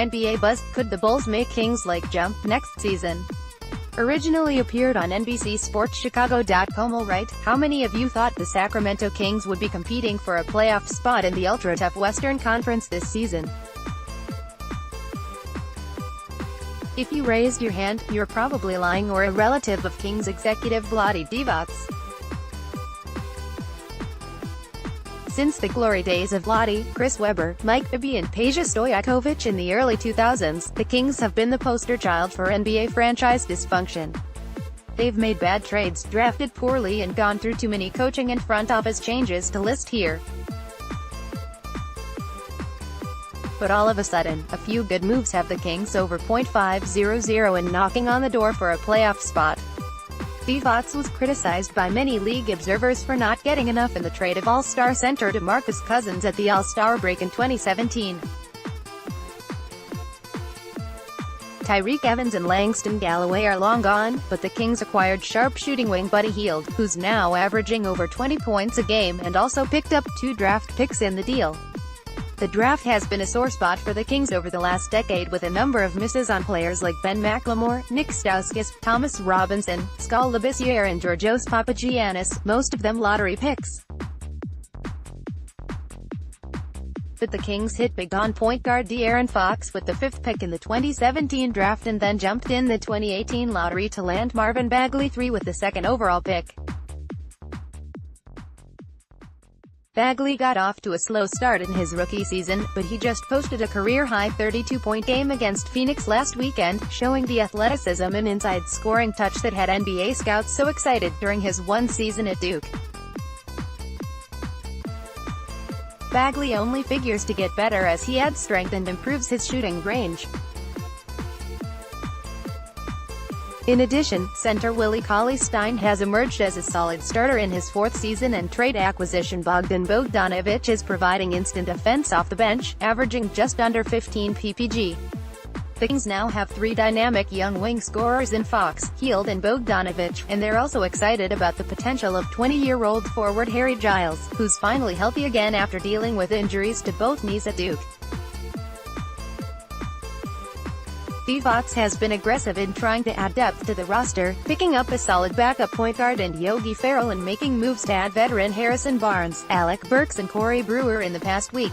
NBA buzz: could the Bulls make Kings-like jump next season? Originally appeared on nbcsportschicago.comAlright, how many of you thought the Sacramento Kings would be competing for a playoff spot in the ultra-tough Western Conference this season? If you raised your hand, you're probably lying or a relative of Kings executive Vlade Divac. Since the glory days of Vlade, Chris Webber, Bibby and Peja Stojakovic in the early 2000s, the Kings have been the poster child for NBA franchise dysfunction. They've made bad trades, drafted poorly and gone through too many coaching and front office changes to list here. But all of a sudden, a few good moves have the Kings over .500 and knocking on the door for a playoff spot. Divac was criticized by many league observers for not getting enough in the trade of All-Star center DeMarcus Cousins at the All-Star break in 2017. Tyreke Evans and Langston Galloway are long gone, but the Kings acquired sharp-shooting wing Buddy Hield, who's now averaging over 20 points a game, and also picked up 2 draft picks in the deal. The draft has been a sore spot for the Kings over the last decade, with a number of misses on players like Ben McLemore, Nick Stauskas, Thomas Robinson, Skal Labissiere and Georgios Papagiannis, most of them lottery picks. But the Kings hit big on point guard De'Aaron Fox with the 5th pick in the 2017 draft and then jumped in the 2018 lottery to land Marvin Bagley III with the 2nd overall pick. Bagley got off to a slow start in his rookie season, but he just posted a career-high 32-point game against Phoenix last weekend, showing the athleticism and inside scoring touch that had NBA scouts so excited during his one season at Duke. Bagley only figures to get better as he adds strength and improves his shooting range. In addition, center Willie Cauley-Stein has emerged as a solid starter in his 4th season, and trade acquisition Bogdan Bogdanovic is providing instant offense off the bench, averaging just under 15 ppg. The Kings now have 3 dynamic young wing scorers in Fox, Hield and Bogdanovic, and they're also excited about the potential of 20-year-old forward Harry Giles, who's finally healthy again after dealing with injuries to both knees at Duke. Divac has been aggressive in trying to add depth to the roster, picking up a solid backup point guard and Yogi Ferrell and making moves to add veteran Harrison Barnes, Alec Burks and Corey Brewer in the past week.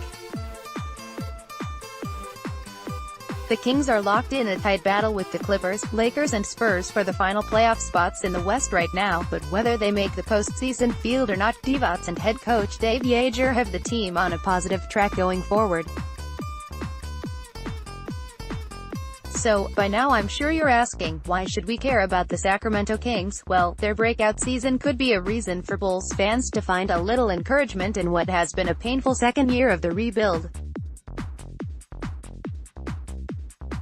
The Kings are locked in a tight battle with the Clippers, Lakers and Spurs for the final playoff spots in the West right now, but whether they make the postseason field or not, Divac and head coach Dave Yeager have the team on a positive track going forward. So, by now I'm sure you're asking, why should we care about the Sacramento Kings? Well, their breakout season could be a reason for Bulls fans to find a little encouragement in what has been a painful second year of the rebuild.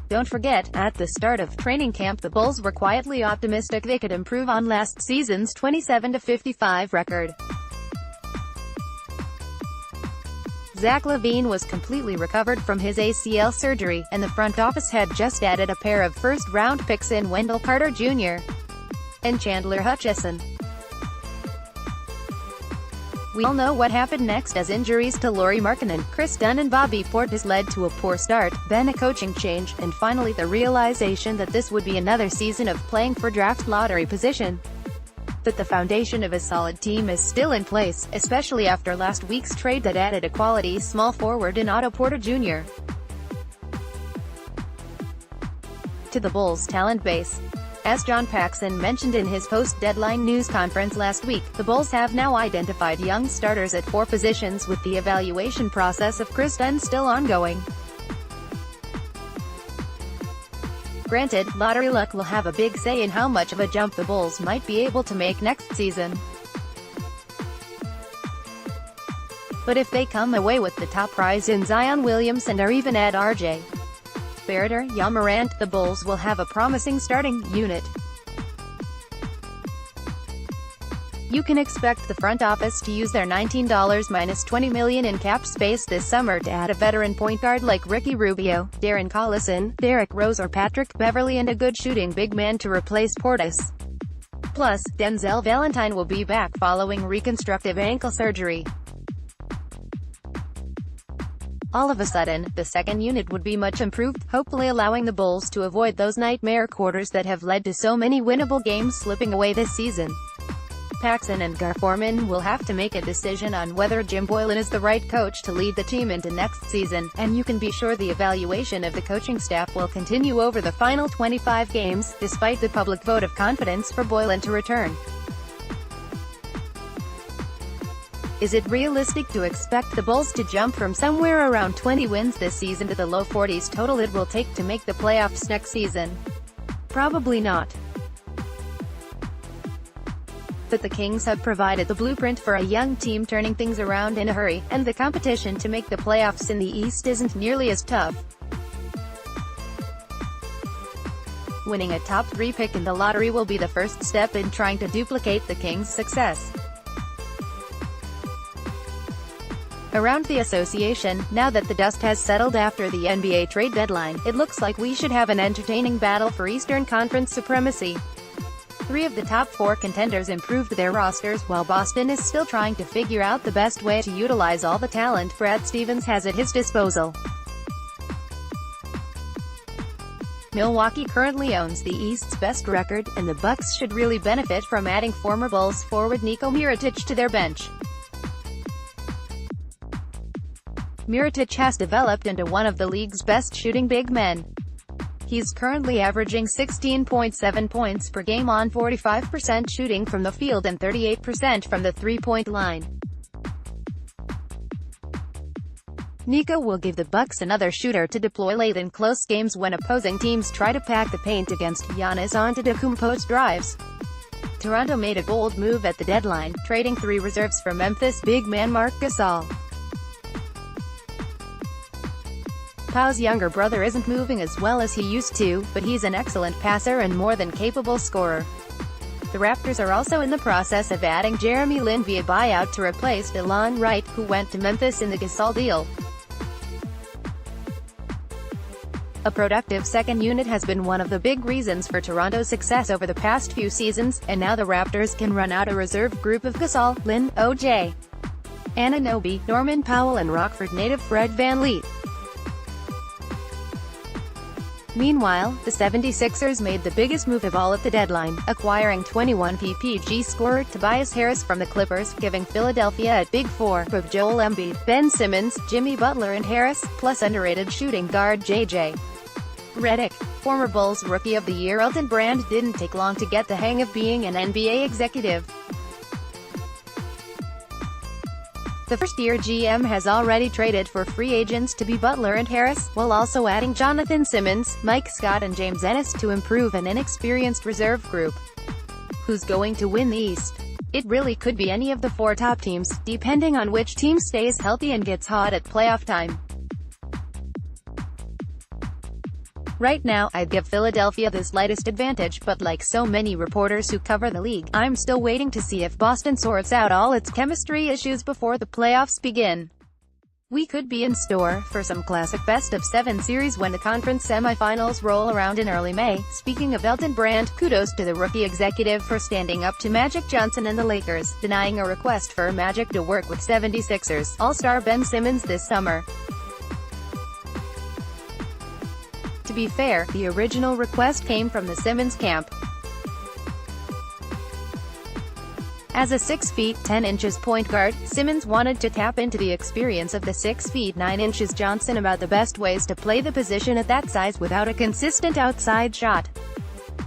Don't forget, at the start of training camp the Bulls were quietly optimistic they could improve on last season's 27-55 record. Zach LaVine was completely recovered from his ACL surgery, and the front office had just added a pair of first-round picks in Wendell Carter Jr. and Chandler Hutchison. We all know what happened next, as injuries to Lauri Markkanen, Chris Dunn and Bobby Portis led to a poor start, then a coaching change, and finally the realization that this would be another season of playing for draft lottery position. But the foundation of a solid team is still in place, especially after last week's trade that added a quality small forward in Otto Porter Jr. to the Bulls' talent base. As John Paxson mentioned in his post-deadline news conference last week, the Bulls have now identified young starters at 4 positions, with the evaluation process of Chris Dunn still ongoing. Granted, lottery luck will have a big say in how much of a jump the Bulls might be able to make next season. But if they come away with the top prize in Zion Williamson or even add RJ Barrett or Ja Morant, the Bulls will have a promising starting unit. You can expect the front office to use their $19 minus $20 million in cap space this summer to add a veteran point guard like Ricky Rubio, Darren Collison, Derrick Rose or Patrick Beverley, and a good shooting big man to replace Portis. Plus, Denzel Valentine will be back following reconstructive ankle surgery. All of a sudden, the second unit would be much improved, hopefully allowing the Bulls to avoid those nightmare quarters that have led to so many winnable games slipping away this season. Paxson and Garforman will have to make a decision on whether Jim Boylen is the right coach to lead the team into next season, and you can be sure the evaluation of the coaching staff will continue over the final 25 games, despite the public vote of confidence for Boylen to return. Is it realistic to expect the Bulls to jump from somewhere around 20 wins this season to the low 40s total it will take to make the playoffs next season? Probably not. But the Kings have provided the blueprint for a young team turning things around in a hurry, and the competition to make the playoffs in the East isn't nearly as tough. Winning a top 3 pick in the lottery will be the first step in trying to duplicate the Kings' success. Around the association, now that the dust has settled after the NBA trade deadline, it looks like we should have an entertaining battle for Eastern Conference supremacy. 3 of the top 4 contenders improved their rosters, while Boston is still trying to figure out the best way to utilize all the talent Brad Stevens has at his disposal. Milwaukee currently owns the East's best record, and the Bucks should really benefit from adding former Bulls forward Niko Mirotic to their bench. Mirotic has developed into one of the league's best shooting big men. He's currently averaging 16.7 points per game on 45% shooting from the field and 38% from the three-point line. Niko will give the Bucks another shooter to deploy late in close games when opposing teams try to pack the paint against Giannis Antetokounmpo's drives. Toronto made a bold move at the deadline, trading 3 reserves for Memphis big man Marc Gasol. Pau's younger brother isn't moving as well as he used to, but he's an excellent passer and more than capable scorer. The Raptors are also in the process of adding Jeremy Lin via buyout to replace Delon Wright, who went to Memphis in the Gasol deal. A productive second unit has been one of the big reasons for Toronto's success over the past few seasons, and now the Raptors can run out a reserve group of Gasol, Lin, O.J. Anunoby, Norman Powell and Rockford native Fred VanVleet. Meanwhile, the 76ers made the biggest move of all at the deadline, acquiring 21 PPG scorer Tobias Harris from the Clippers, giving Philadelphia a big 4 of Joel Embiid, Ben Simmons, Jimmy Butler and Harris, plus underrated shooting guard J.J. Redick. Former Bulls Rookie of the Year Elton Brand didn't take long to get the hang of being an NBA executive. The first-year GM has already traded for free agents to be Butler and Harris, while also adding Jonathan Simmons, Mike Scott and James Ennis to improve an inexperienced reserve group. Who's going to win the East? It really could be any of the 4 top teams, depending on which team stays healthy and gets hot at playoff time. Right now, I'd give Philadelphia the slightest advantage, but like so many reporters who cover the league, I'm still waiting to see if Boston sorts out all its chemistry issues before the playoffs begin. We could be in store for some classic best-of-7 series when the conference semifinals roll around in early May. Speaking of Elton Brand, kudos to the rookie executive for standing up to Magic Johnson and the Lakers, denying a request for Magic to work with 76ers All-Star Ben Simmons this summer. To be fair, the original request came from the Simmons camp. As a 6 feet 10 inches point guard, Simmons wanted to tap into the experience of the 6 feet 9 inches Johnson about the best ways to play the position at that size without a consistent outside shot.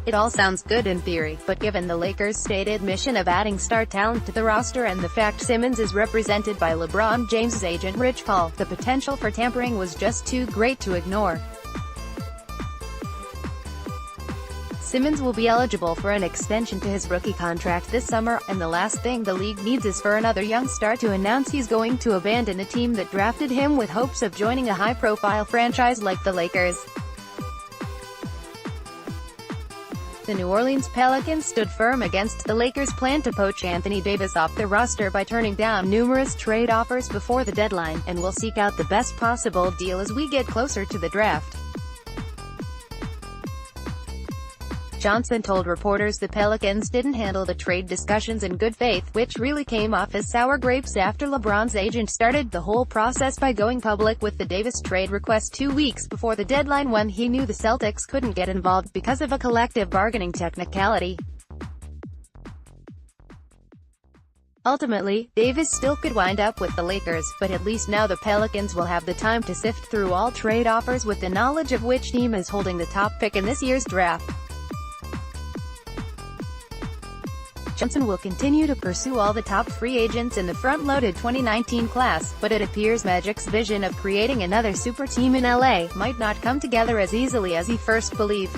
It all sounds good in theory, but given the Lakers' stated mission of adding star talent to the roster and the fact Simmons is represented by LeBron James's agent Rich Paul, the potential for tampering was just too great to ignore. Simmons will be eligible for an extension to his rookie contract this summer, and the last thing the league needs is for another young star to announce he's going to abandon a team that drafted him with hopes of joining a high-profile franchise like the Lakers. The New Orleans Pelicans stood firm against the Lakers' plan to poach Anthony Davis off their roster by turning down numerous trade offers before the deadline, and will seek out the best possible deal as we get closer to the draft. Johnson told reporters the Pelicans didn't handle the trade discussions in good faith, which really came off as sour grapes after LeBron's agent started the whole process by going public with the Davis trade request 2 weeks before the deadline when he knew the Celtics couldn't get involved because of a collective bargaining technicality. Ultimately, Davis still could wind up with the Lakers, but at least now the Pelicans will have the time to sift through all trade offers with the knowledge of which team is holding the top pick in this year's draft. Johnson will continue to pursue all the top free agents in the front-loaded 2019 class, but it appears Magic's vision of creating another super team in LA might not come together as easily as he first believed.